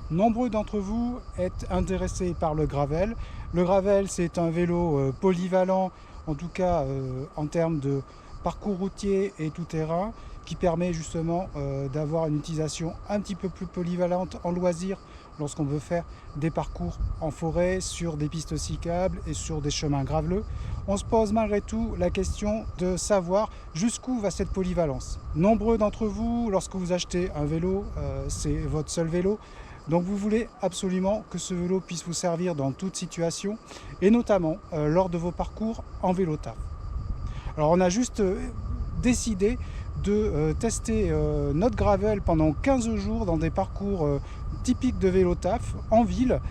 Nombreux d'entre vous êtes intéressés par le gravel. Le gravel, c'est un vélo polyvalent, en tout cas en termes de parcours routier et tout-terrain, qui permet justement d'avoir une utilisation un petit peu plus polyvalente en loisir lorsqu'on veut faire des parcours en forêt, sur des pistes cyclables et sur des chemins graveleux. On se pose malgré tout la question de savoir jusqu'où va cette polyvalence. Nombreux d'entre vous, lorsque vous achetez un vélo, c'est votre seul vélo. Donc vous voulez absolument que ce vélo puisse vous servir dans toute situation et notamment lors de vos parcours en vélo taf. Alors on a juste décidé de tester notre gravel pendant 15 jours dans des parcours typiques de vélo taf en ville,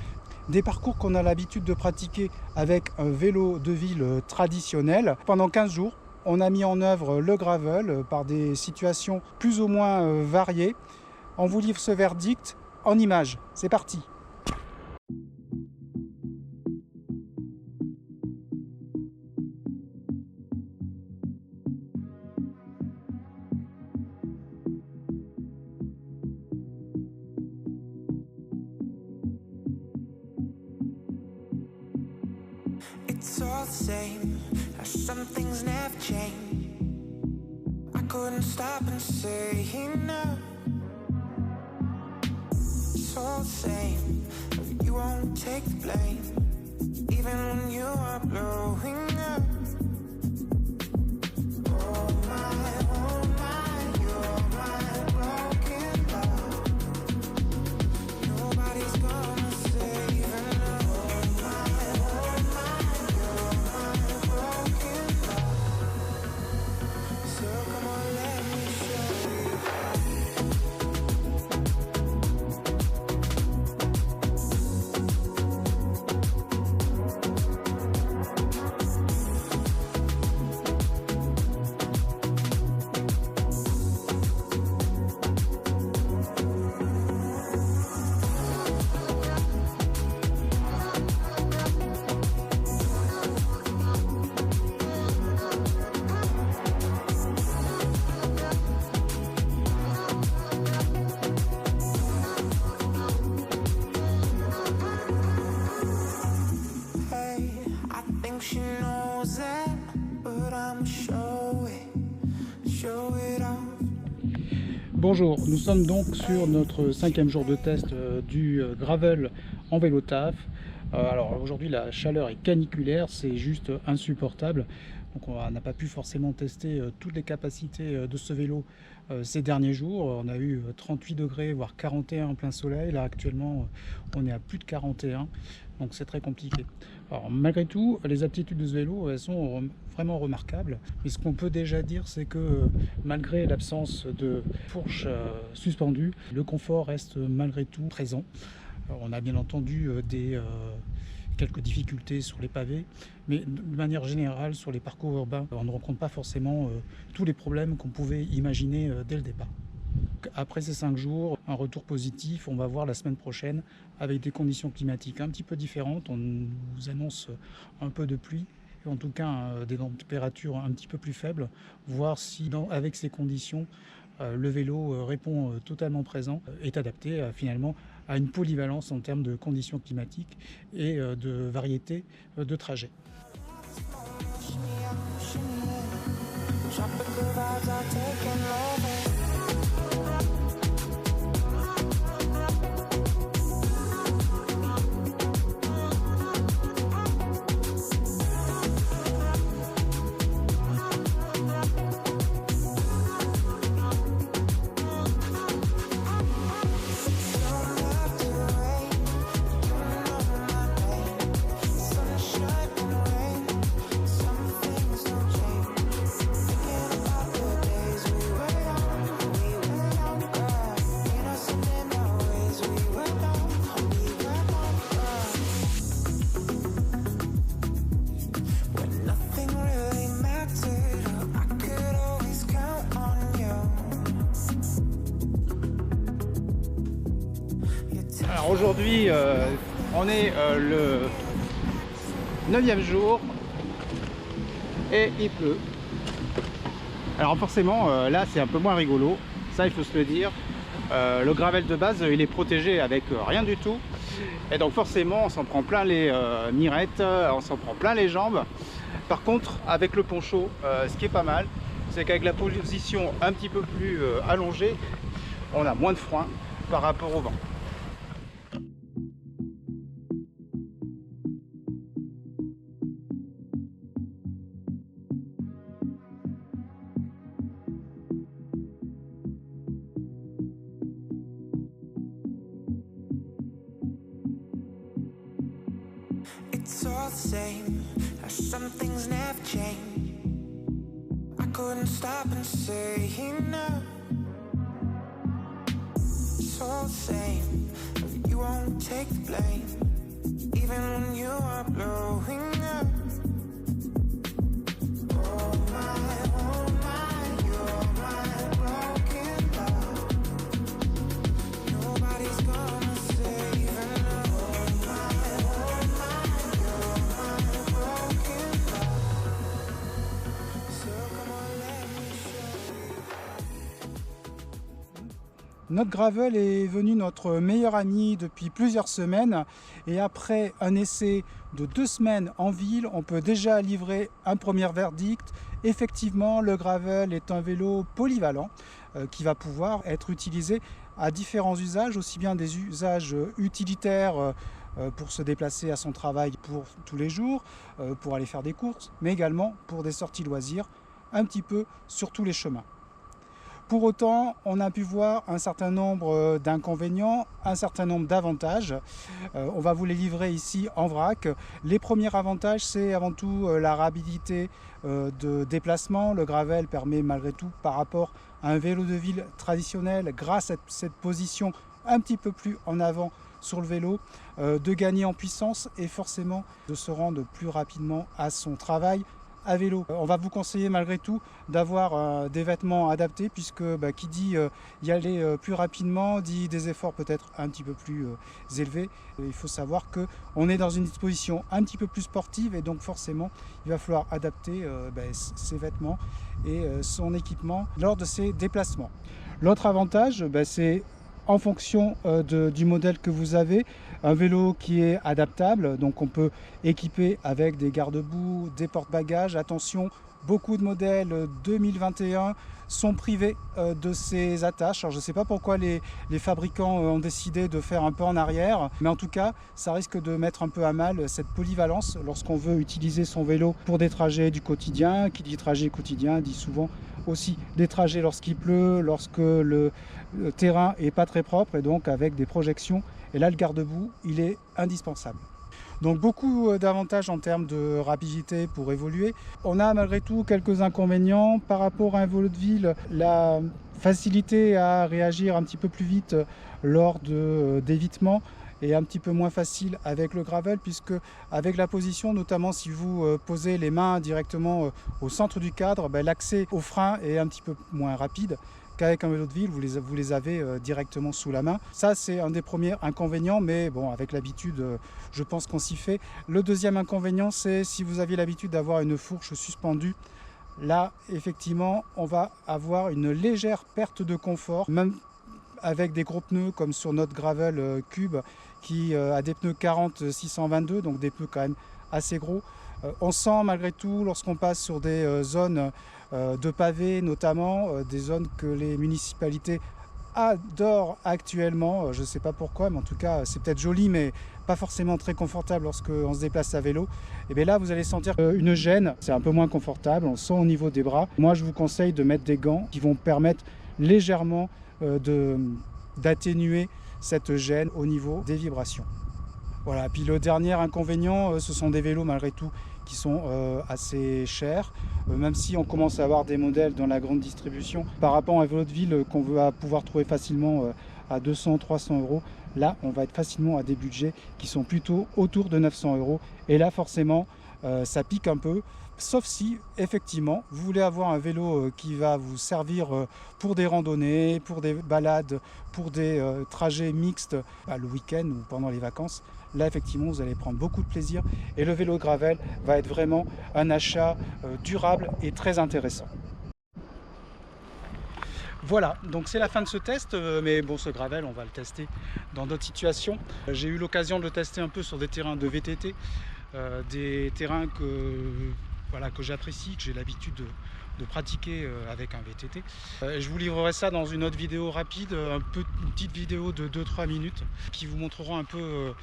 des parcours qu'on a l'habitude de pratiquer avec un vélo de ville traditionnel. Pendant 15 jours, on a mis en œuvre le gravel par des situations plus ou moins variées. On vous livre ce verdict en images. C'est parti. It's all the same, some things never change. I couldn't stop and say no. It's all the same, you won't take the blame, even when you are blowing up. Oh my, you're my broken love. Nobody's gonna save enough. Bonjour, nous sommes donc sur notre 5e jour de test du gravel en vélo taf. Alors aujourd'hui la chaleur est caniculaire, c'est juste insupportable. Donc on n'a pas pu forcément tester toutes les capacités de ce vélo ces derniers jours. On a eu 38 degrés voire 41 en plein soleil. Là actuellement on est à plus de 41, donc c'est très compliqué. Alors malgré tout, les aptitudes de ce vélo elles sont vraiment remarquables. Mais ce qu'on peut déjà dire, c'est que malgré l'absence de fourche suspendue, le confort reste malgré tout présent. Alors, on a bien entendu quelques difficultés sur les pavés, mais de manière générale sur les parcours urbains, on ne rencontre pas forcément tous les problèmes qu'on pouvait imaginer dès le départ. Après ces 5 jours, un retour positif, on va voir la semaine prochaine avec des conditions climatiques un petit peu différentes. On nous annonce un peu de pluie, en tout cas des températures un petit peu plus faibles, voir si avec ces conditions le vélo répond totalement présent, est adapté finalement à une polyvalence en termes de conditions climatiques et de variété de trajets. Alors aujourd'hui, on est le 9e jour et il pleut. Alors forcément, là c'est un peu moins rigolo, ça il faut se le dire. Le gravel de base, il est protégé avec rien du tout. Et donc forcément, on s'en prend plein les mirettes, on s'en prend plein les jambes. Par contre, avec le poncho, ce qui est pas mal, c'est qu'avec la position un petit peu plus allongée, on a moins de frein par rapport au vent. It's all the same, how some things never change. I couldn't stop and say no. It's all the same, you won't take the blame, even when you are blowing up. Oh my, you're my broken love. Nobody's gonna save enough. Notre gravel est devenu notre meilleur ami depuis plusieurs semaines et après un essai de 2 semaines en ville, on peut déjà livrer un premier verdict. Effectivement, le gravel est un vélo polyvalent qui va pouvoir être utilisé à différents usages, aussi bien des usages utilitaires pour se déplacer à son travail pour tous les jours, pour aller faire des courses, mais également pour des sorties loisirs, un petit peu sur tous les chemins. Pour autant, on a pu voir un certain nombre d'inconvénients, un certain nombre d'avantages. On va vous les livrer ici en vrac. Les premiers avantages, c'est avant tout la rapidité de déplacement. Le gravel permet malgré tout, par rapport à un vélo de ville traditionnel, grâce à cette position un petit peu plus en avant sur le vélo, de gagner en puissance et forcément de se rendre plus rapidement à son travail à vélo. On va vous conseiller malgré tout d'avoir des vêtements adaptés puisque qui dit y aller plus rapidement dit des efforts peut-être un petit peu plus élevés. Il faut savoir que on est dans une disposition un petit peu plus sportive et donc forcément il va falloir adapter ses vêtements et son équipement lors de ces déplacements. L'autre avantage, c'est en fonction du modèle que vous avez, un vélo qui est adaptable, donc on peut équiper avec des garde-boue, des porte-bagages. Attention, beaucoup de modèles 2021 sont privés de ces attaches. Alors je ne sais pas pourquoi les fabricants ont décidé de faire un peu en arrière, mais en tout cas, ça risque de mettre un peu à mal cette polyvalence lorsqu'on veut utiliser son vélo pour des trajets du quotidien. Qui dit trajet quotidien dit souvent aussi des trajets lorsqu'il pleut, lorsque le terrain est pas très propre et donc avec des projections. Et là, le garde-boue, il est indispensable. Donc beaucoup d'avantages en termes de rapidité pour évoluer. On a malgré tout quelques inconvénients par rapport à un vélo de ville. La facilité à réagir un petit peu plus vite lors d'évitements est un petit peu moins facile avec le gravel puisque avec la position, notamment si vous posez les mains directement au centre du cadre, l'accès au frein est un petit peu moins rapide qu'avec un vélo de ville, vous les avez directement sous la main. Ça, c'est un des premiers inconvénients, mais bon, avec l'habitude, je pense qu'on s'y fait. Le deuxième inconvénient, c'est si vous aviez l'habitude d'avoir une fourche suspendue, là, effectivement, on va avoir une légère perte de confort, même avec des gros pneus comme sur notre gravel Cube, qui a des pneus 40 622, donc des pneus quand même assez gros. On sent malgré tout, lorsqu'on passe sur des zones de pavés notamment, des zones que les municipalités adorent actuellement, je ne sais pas pourquoi, mais en tout cas c'est peut-être joli mais pas forcément très confortable lorsqu'on se déplace à vélo. Et bien là vous allez sentir une gêne, c'est un peu moins confortable, on le sent au niveau des bras. Moi je vous conseille de mettre des gants qui vont permettre légèrement d'atténuer cette gêne au niveau des vibrations. Voilà, puis le dernier inconvénient, ce sont des vélos malgré tout qui sont assez chers, même si on commence à avoir des modèles dans la grande distribution. Par rapport à un vélo de ville qu'on va pouvoir trouver facilement à 200-300 euros, là on va être facilement à des budgets qui sont plutôt autour de 900 euros. Et là forcément ça pique un peu, sauf si effectivement vous voulez avoir un vélo qui va vous servir pour des randonnées, pour des balades, pour des trajets mixtes le week-end ou pendant les vacances. Là effectivement vous allez prendre beaucoup de plaisir et le vélo gravel va être vraiment un achat durable et très intéressant. Voilà, donc c'est la fin de ce test, mais bon, ce gravel, on va le tester dans d'autres situations. J'ai eu l'occasion de le tester un peu sur des terrains de VTT, des terrains voilà, que j'apprécie, que j'ai l'habitude de pratiquer avec un VTT. Je vous livrerai ça dans une autre vidéo rapide, une petite vidéo de 2-3 minutes qui vous montrera un peu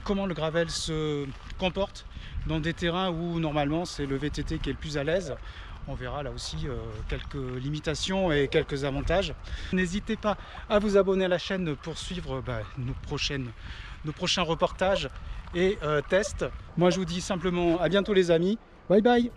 comment le gravel se comporte dans des terrains où normalement c'est le VTT qui est le plus à l'aise. On verra là aussi quelques limitations et quelques avantages. N'hésitez pas à vous abonner à la chaîne pour suivre nos prochains reportages et tests. Moi je vous dis simplement à bientôt les amis. Bye bye.